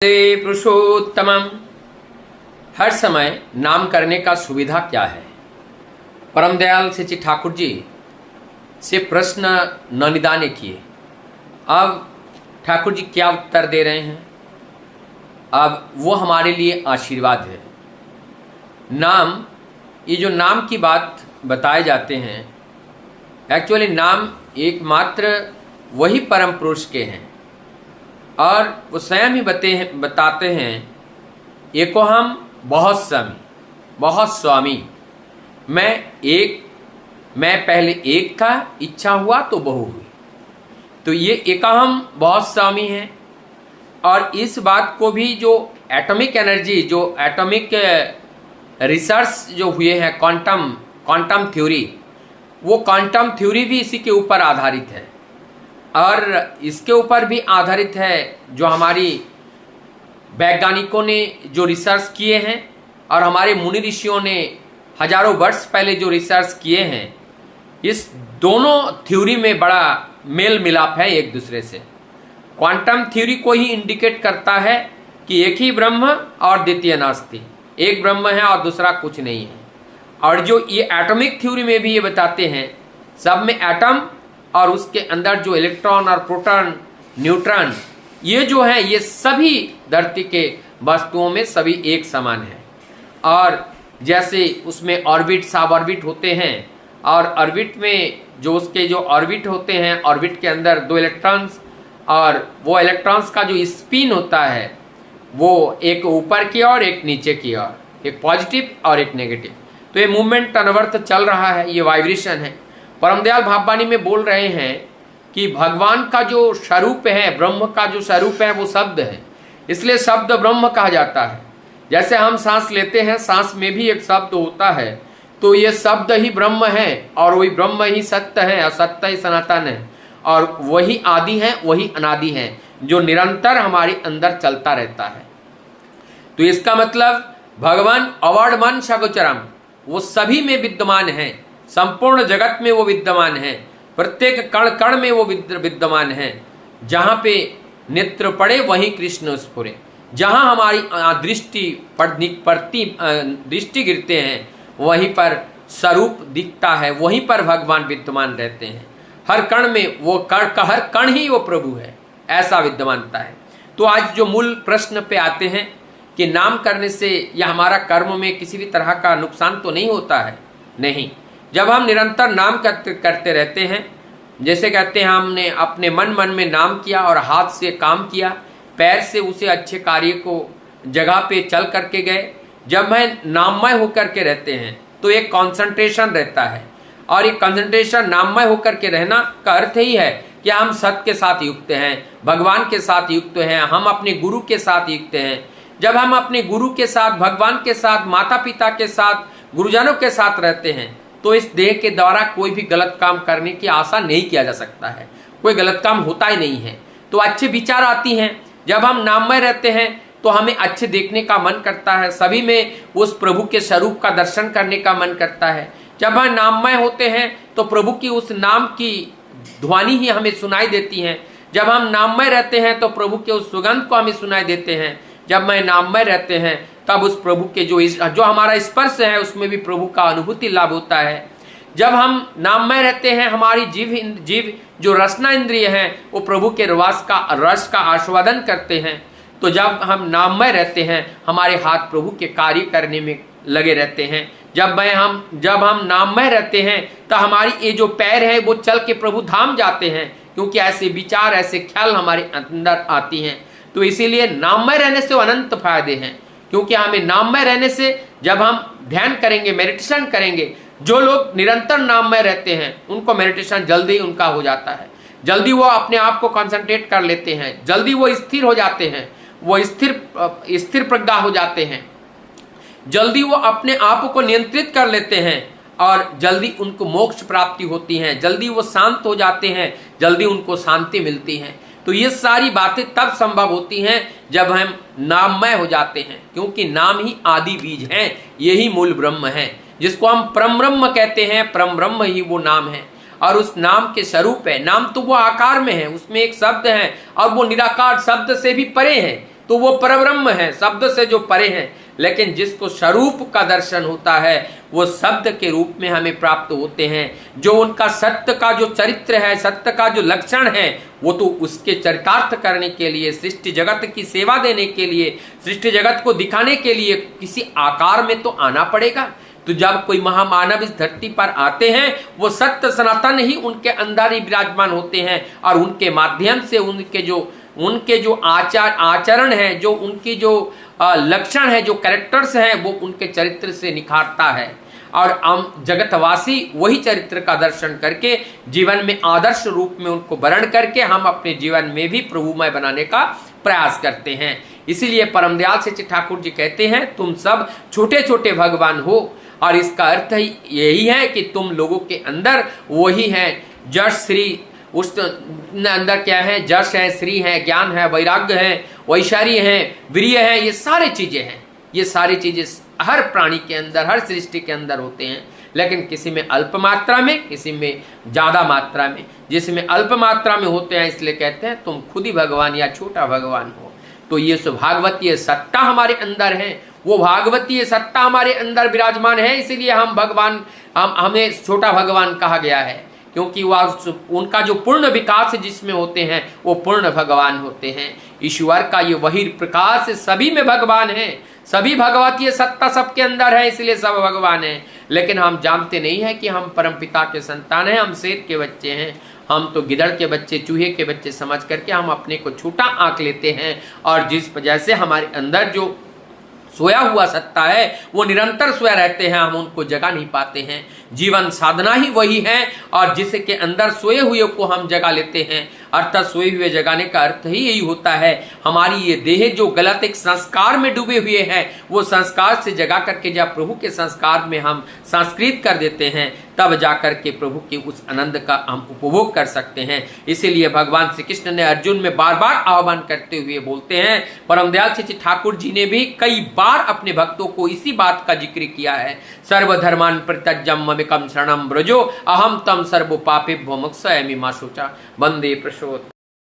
पुरुषोत्तमम। हर समय नाम करने का सुविधा क्या है? परम दयाल श्री ठाकुर जी से प्रश्न ननिदा ने किए। अब ठाकुर जी क्या उत्तर दे रहे हैं? अब वो हमारे लिए आशीर्वाद है। नाम, ये जो नाम की बात बताए जाते हैं, एक्चुअली नाम एकमात्र वही परम पुरुष के हैं और वो स्वयं ही बताते हैं, एको हम बहुत स्वामी। मैं पहले एक था, इच्छा हुआ तो बहु हुई। तो ये एकाहम बहुत स्वामी है। और इस बात को भी जो एटॉमिक एनर्जी, जो एटॉमिक रिसर्च जो हुए हैं, क्वांटम थ्योरी, वो क्वांटम थ्योरी भी इसी के ऊपर आधारित है। और इसके ऊपर भी आधारित है जो हमारी वैज्ञानिकों ने जो रिसर्च किए हैं और हमारे मुनि ऋषियों ने हजारों वर्ष पहले जो रिसर्च किए हैं। इस दोनों थ्योरी में बड़ा मेल मिलाप है एक दूसरे से। क्वांटम थ्योरी को ही इंडिकेट करता है कि एक ही ब्रह्म और द्वितीय नास्ति, एक ब्रह्म है और दूसरा कुछ नहीं है। और जो ये एटॉमिक थ्योरी में भी ये बताते हैं, सब में एटम और उसके अंदर जो इलेक्ट्रॉन और प्रोटॉन, न्यूट्रॉन, ये जो है, ये सभी धरती के वस्तुओं में सभी एक समान है। और जैसे उसमें ऑर्बिट, सब ऑर्बिट होते हैं और ऑर्बिट में जो उसके जो ऑर्बिट होते हैं, ऑर्बिट के अंदर दो इलेक्ट्रॉन्स, और वो इलेक्ट्रॉन्स का जो स्पिन होता है वो एक ऊपर की ओर, एक नीचे की ओर, एक पॉजिटिव और एक नेगेटिव। तो ये मूवमेंट अनवर्त चल रहा है, ये वाइब्रेशन है। परमदयाल भाववाणी में बोल रहे हैं कि भगवान का जो स्वरूप है, ब्रह्म का जो स्वरूप है, वो शब्द है, इसलिए शब्द ब्रह्म कहा जाता है। जैसे हम सांस लेते हैं, सांस में भी एक शब्द होता है, तो ये शब्द ही ब्रह्म है और वही ब्रह्म ही सत्य है और सत्य ही सनातन है और वही आदि है, वही अनादि है, जो निरंतर हमारे अंदर चलता रहता है। तो इसका मतलब भगवान अवर्णमन सगोचरम, वो सभी में विद्यमान है, संपूर्ण जगत में वो विद्यमान है, प्रत्येक कण कण में वो विद्यमान है। जहाँ पे नेत्र पड़े वहीं कृष्ण स्फुरे, जहाँ हमारी दृष्टि गिरते हैं वहीं पर स्वरूप दिखता है, वहीं पर भगवान विद्यमान रहते हैं। हर कण में वो हर कण ही वो प्रभु है, ऐसा विद्यमानता है। तो आज जो मूल प्रश्न पे आते हैं कि नाम करने से या हमारा कर्म में किसी भी तरह का नुकसान तो नहीं होता है? नहीं। जब हम निरंतर नाम करते रहते हैं, जैसे कहते हैं हमने अपने मन में नाम किया और हाथ से काम किया, पैर से उसे अच्छे कार्य को जगह पे चल करके गए। जब हम नाममय होकर के रहते हैं तो एक कंसंट्रेशन रहता है, और एक कंसंट्रेशन नाममय होकर के रहना का अर्थ ही है कि हम सत्य के साथ युक्त हैं, भगवान के साथ युक्त हैं, हम अपने गुरु के साथ युक्त हैं। जब हम अपने गुरु के साथ, भगवान के साथ, माता पिता के साथ, गुरुजनों के साथ रहते हैं, तो इस देह के द्वारा कोई भी गलत काम करने की आशा नहीं किया जा सकता है, कोई गलत काम होता ही नहीं है। तो अच्छे विचार आती हैं। जब हम नाममय रहते हैं तो हमें अच्छे देखने का मन करता है, सभी में उस प्रभु के स्वरूप का दर्शन करने का मन करता है। जब हम नाममय होते हैं तो प्रभु की उस नाम की ध्वनि ही हमें सुनाई देती है। जब हम नाममय रहते हैं तो प्रभु के उस सुगंध को हमें सुनाई देते हैं। जब मैं नाममय रहते हैं तब उस प्रभु के जो हमारा स्पर्श है उसमें भी प्रभु का अनुभूति लाभ होता है। जब हम नाममय रहते हैं, हमारी जीव जो रसना इंद्रिय है वो प्रभु के रस का आस्वादन करते हैं। तो जब हम नाममय रहते हैं, हमारे हाथ प्रभु के कार्य करने में लगे रहते हैं। जब हम नाममय रहते हैं तो हमारी ये जो पैर है वो चल के प्रभु धाम जाते हैं, क्योंकि ऐसे विचार, ऐसे ख्याल हमारे अंदर आती हैं। तो इसीलिए नाममय रहने से अनंत फायदे हैं, क्योंकि हमें नाममय रहने से जब हम ध्यान करेंगे, मेडिटेशन करेंगे, जो लोग निरंतर नाममय रहते हैं उनको मेडिटेशन जल्दी उनका हो जाता है, जल्दी वो अपने आप को कंसंट्रेट कर लेते हैं, जल्दी वो स्थिर हो जाते हैं, वो स्थिर प्रज्ञा हो जाते हैं, जल्दी वो अपने आप को नियंत्रित कर लेते हैं और जल्दी उनको मोक्ष प्राप्ति होती है, जल्दी वो शांत हो जाते हैं, जल्दी उनको शांति मिलती है। तो ये सारी बातें तब संभव होती हैं जब हम नाममय हो जाते हैं, क्योंकि नाम ही आदि बीज है, यही मूल ब्रह्म है, जिसको हम परम ब्रह्म कहते हैं। परम ब्रह्म ही वो नाम है और उस नाम के स्वरूप है। नाम तो वो आकार में है, उसमें एक शब्द है और वो निराकार शब्द से भी परे है। तो वो परब्रह्म है, शब्द से जो परे है। लेकिन जिसको स्वरूप का दर्शन होता है वो शब्द के रूप में हमें प्राप्त होते हैं। जो उनका सत्य का जो चरित्र है, सत्य का जो लक्षण है, वो तो उसके चरितार्थ करने के लिए, सृष्टि जगत की सेवा देने के लिए, सृष्टि जगत को दिखाने के लिए किसी आकार में तो आना पड़ेगा। तो जब कोई महामानव इस धरती पर आते हैं, वो सत्य सनातन ही उनके अंदर ही विराजमान होते हैं और उनके माध्यम से उनके जो आचरण है, जो उनकी जो लक्षण है, जो कैरेक्टर्स हैं, वो उनके चरित्र से निखारता है। और हम जगतवासी वही चरित्र का दर्शन करके जीवन में आदर्श रूप में उनको वर्ण करके हम अपने जीवन में भी प्रभुमय बनाने का प्रयास करते हैं। इसीलिए परम दयाल सच्चिदानंद ठाकुर जी कहते हैं, तुम सब छोटे छोटे भगवान हो। और इसका अर्थ ही यही है कि तुम लोगों के अंदर वही है जश श्री, उस अंदर क्या है, जश है, श्री है, ज्ञान है, वैराग्य है, वैशारी है, वीर्य है, ये सारी चीजें हैं। ये सारी चीजें हर प्राणी के अंदर, हर सृष्टि के अंदर होते हैं। लेकिन किसी में अल्प मात्रा में, किसी में ज्यादा मात्रा में। जिसमें अल्प मात्रा में होते हैं इसलिए कहते हैं तुम खुद ही भगवान या छोटा भगवान हो। तो ये भागवतीय सत्ता हमारे अंदर है, वो भागवतीय सत्ता हमारे अंदर विराजमान है। इसीलिए हम भगवान, हमें छोटा भगवान कहा गया है, क्योंकि वह उनका जो पूर्ण विकास जिसमें होते हैं वो पूर्ण भगवान होते हैं। ईश्वर का ये वही प्रकाश सभी में भगवान है, सभी भगवतीय सत्ता सबके अंदर है, इसलिए सब भगवान है। लेकिन हम जानते नहीं है कि हम परमपिता के संतान हैं, हम शेर के बच्चे हैं। हम तो गिदड़ के बच्चे, चूहे के बच्चे समझ करके हम अपने को छोटा आंक लेते हैं। और जिस वजह से हमारे अंदर जो सोया हुआ सत्ता है वो निरंतर सोया रहते हैं, हम उनको जगा नहीं पाते हैं। जीवन साधना ही वही है, और जिसके अंदर सोए हुए को हम जगा लेते हैं। अर्थात सोए हुए जगाने का अर्थ ही यही होता है, हमारी ये देह जो गलत एक संस्कार में डूबे हुए हैं, वो संस्कार से जगा करके जब प्रभु के संस्कार में हम संस्कृत कर देते हैं, तब जाकर के प्रभु के उस आनंद का हम उपभोग कर सकते हैं। इसीलिए भगवान श्री कृष्ण ने अर्जुन में बार बार आह्वान करते हुए बोलते हैं, परम दयाल सच्चिदानंद ठाकुर जी ने भी कई बार अपने भक्तों को इसी बात का जिक्र किया है। सर्वधर्मान परित्यज्य ममेकं शरणं व्रजो अहम तम सर्व पापेभ्यो मोक्षयामि मा शुचा वंदे पुरुषोत्तमम्।